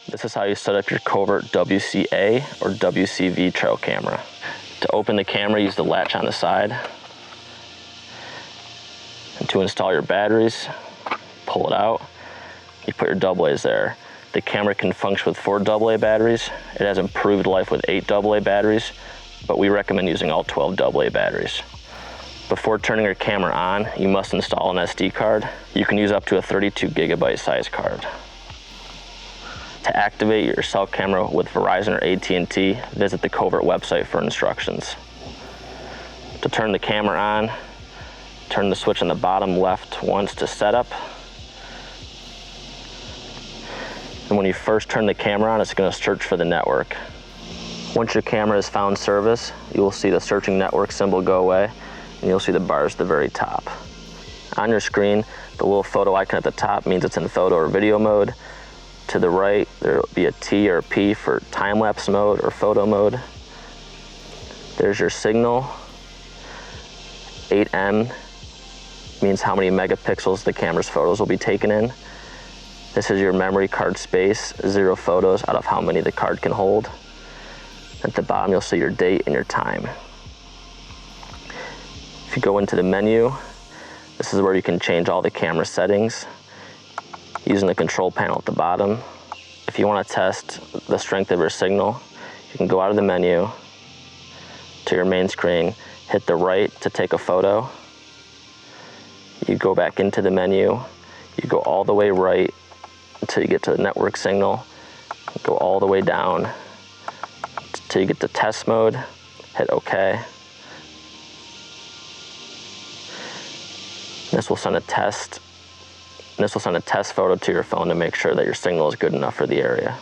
This is how you set up your Covert WCA or WCV trail camera. To open the camera, use the latch on the side. And to install your batteries, pull it out. You put your AA's there. The camera can function with 4 AA batteries. It has improved life with 8 AA batteries, but we recommend using all 12 AA batteries. Before turning your camera on, you must install an SD card. You can use up to a 32 gigabyte size card. To activate your cell camera with Verizon or AT&T, visit the Covert website for instructions. To turn the camera on, turn the switch on the bottom left once to setup. And when you first turn the camera on, it's going to search for the network. Once your camera has found service, you will see the searching network symbol go away, and you'll see the bars at the very top. On your screen, the little photo icon at the top means it's in photo or video mode. To the right, there will be a T or a P for time-lapse mode or photo mode. There's your signal. 8M means how many megapixels the camera's photos will be taken in. This is your memory card space, 0 photos out of how many the card can hold. At the bottom, you'll see your date and your time. If you go into the menu, this is where you can change all the camera settings using the control panel at the bottom. If you want to test the strength of your signal, you can go out of the menu to your main screen, hit the right to take a photo. You go back into the menu, you go all the way right until you get to the network signal, go all the way down until you get to test mode, hit OK. This will send a test photo to your phone to make sure that your signal is good enough for the area.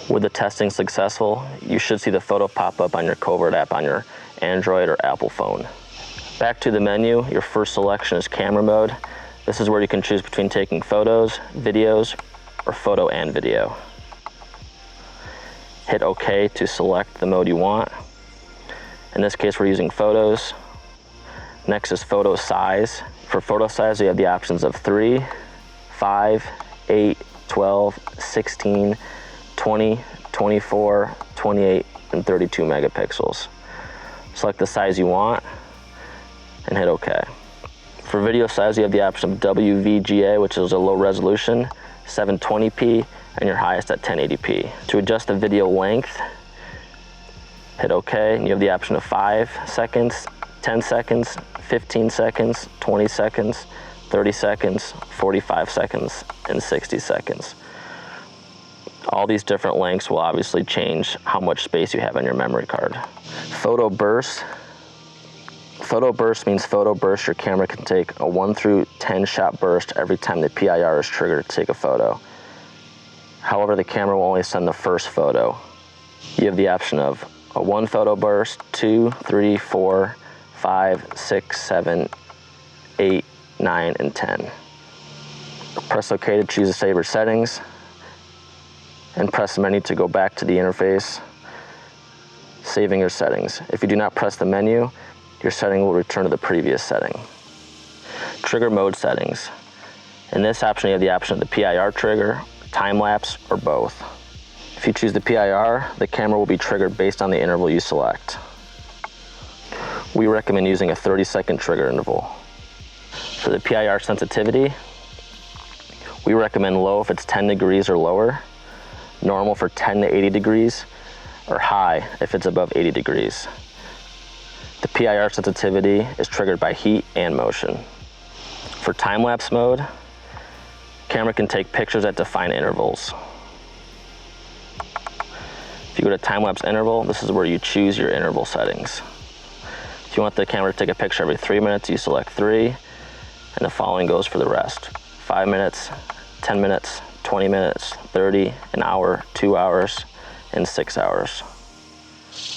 With the testing successful, you should see the photo pop up on your Covert app on your Android or Apple phone. Back to the menu, your first selection is camera mode. This is where you can choose between taking photos, videos, or photo and video. Hit OK to select the mode you want. In this case, we're using photos. Next is photo size. For photo size, you have the options of 3, 5, 8, 12, 16, 20, 24, 28, and 32 megapixels. Select the size you want and hit OK. For video size, you have the option of WVGA, which is a low resolution, 720p, and your highest at 1080p. To adjust the video length, hit OK, and you have the option of 5 seconds, 10 seconds, 15 seconds, 20 seconds, 30 seconds, 45 seconds, and 60 seconds. All these different lengths will obviously change how much space you have on your memory card. Photo burst. Photo burst means photo burst. Your camera can take a 1 through 10 shot burst every time the PIR is triggered to take a photo. However, the camera will only send the first photo. You have the option of a 1 photo burst, 2, 3, 4, 5, 6, 7, 8, 9, and 10. Press OK to choose the saver settings, and press the menu to go back to the interface, saving your settings. If you do not press the menu, your setting will return to the previous setting. Trigger mode settings. In this option, you have the option of the PIR trigger, time-lapse, or both. If you choose the PIR, the camera will be triggered based on the interval you select. We recommend using a 30-second trigger interval. For the PIR sensitivity, we recommend low if it's 10 degrees or lower, normal for 10 to 80 degrees, or high if it's above 80 degrees. The PIR sensitivity is triggered by heat and motion. For time-lapse mode, camera can take pictures at defined intervals. If you go to time-lapse interval, this is where you choose your interval settings. If you want the camera to take a picture every 3 minutes, you select 3, and the following goes for the rest. 5 minutes, 10 minutes, 20 minutes, 30, an hour, 2 hours, and 6 hours.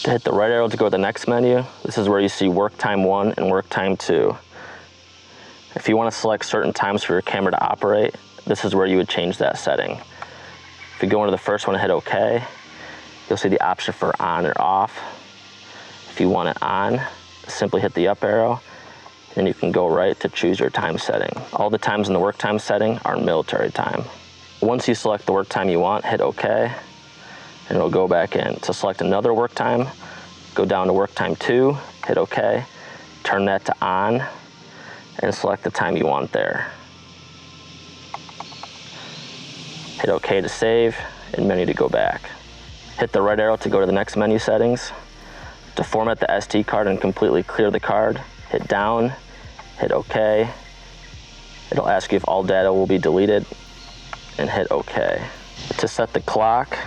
To hit the right arrow to go to the next menu, this is where you see work time 1 and work time 2. If you want to select certain times for your camera to operate, this is where you would change that setting. If you go into the first one and hit OK, you'll see the option for on or off. If you want it on, simply hit the up arrow, and you can go right to choose your time setting. All the times in the work time setting are military time. Once you select the work time you want, hit OK, and it'll go back in. To select another work time, go down to work time 2, hit OK, turn that to on, and select the time you want there. Hit OK to save, and menu to go back. Hit the right arrow to go to the next menu settings. To format the SD card and completely clear the card, hit down, hit OK. It'll ask you if all data will be deleted, and hit OK. To set the clock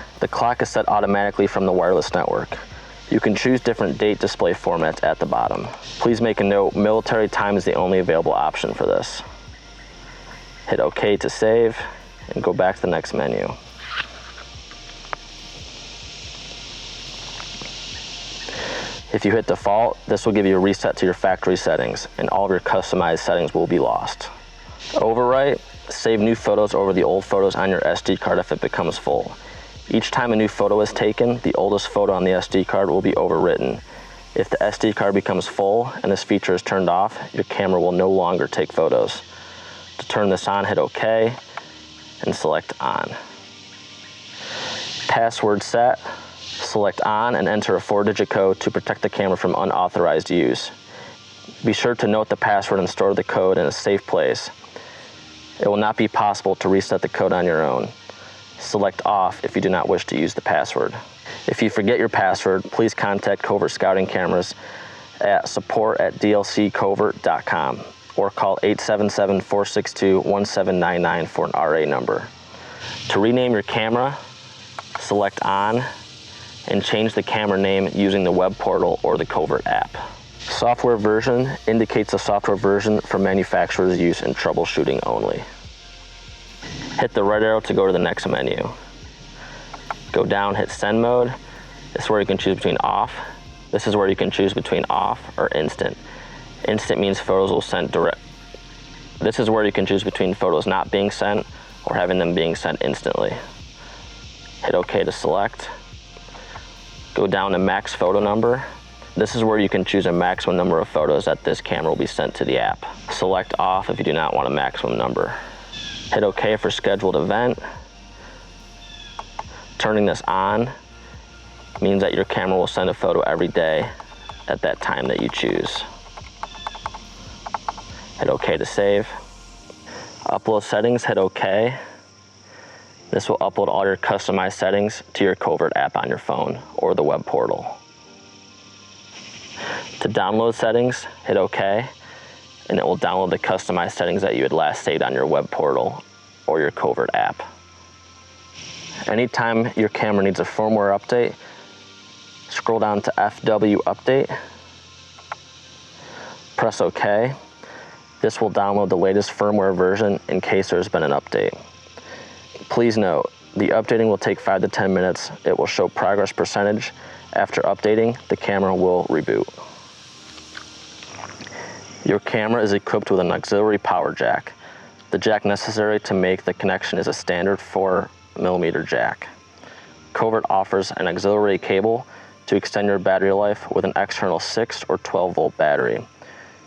is set automatically from the wireless network. You can choose different date display formats at the bottom. Please make a note, military time is the only available option for this. Hit OK to save, and go back to the next menu. If you hit default, this will give you a reset to your factory settings, and all of your customized settings will be lost. Overwrite, save new photos over the old photos on your SD card if it becomes full. Each time a new photo is taken, the oldest photo on the SD card will be overwritten. If the SD card becomes full and this feature is turned off, your camera will no longer take photos. To turn this on, hit OK, and select on. Password set, select on and enter a 4-digit code to protect the camera from unauthorized use. Be sure to note the password and store the code in a safe place. It will not be possible to reset the code on your own. Select off if you do not wish to use the password. If you forget your password, please contact Covert Scouting Cameras at support@dlccovert.com or call 877-462-1799 for an RA number. To rename your camera, select on and change the camera name using the web portal or the Covert app. Software version indicates a software version for manufacturer's use and troubleshooting only. Hit the right arrow to go to the next menu. Go down, hit send mode. This is where you can choose between off. This is where you can choose between off or instant. Instant means photos will send direct. This is where you can choose between photos not being sent or having them being sent instantly. Hit OK to select. Go down to max photo number. This is where you can choose a maximum number of photos that this camera will be sent to the app. Select off if you do not want a maximum number. Hit OK for scheduled event. Turning this on means that your camera will send a photo every day at that time that you choose. Hit OK to save. Upload settings, hit OK. This will upload all your customized settings to your Covert app on your phone or the web portal. To download settings, hit OK, and it will download the customized settings that you had last saved on your web portal or your Covert app. Anytime your camera needs a firmware update, scroll down to FW Update, press OK. This will download the latest firmware version in case there's been an update. Please note, the updating will take 5 to 10 minutes. It will show progress percentage. After updating, the camera will reboot. Your camera is equipped with an auxiliary power jack. The jack necessary to make the connection is a standard 4mm jack. Covert offers an auxiliary cable to extend your battery life with an external 6 or 12 volt battery.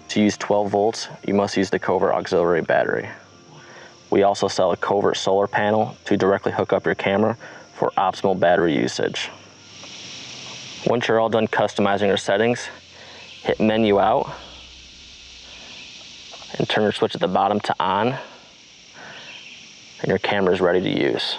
To use 12 volts, you must use the Covert auxiliary battery. We also sell a Covert solar panel to directly hook up your camera for optimal battery usage. Once you're all done customizing your settings, hit menu out and turn your switch at the bottom to on, and your camera is ready to use.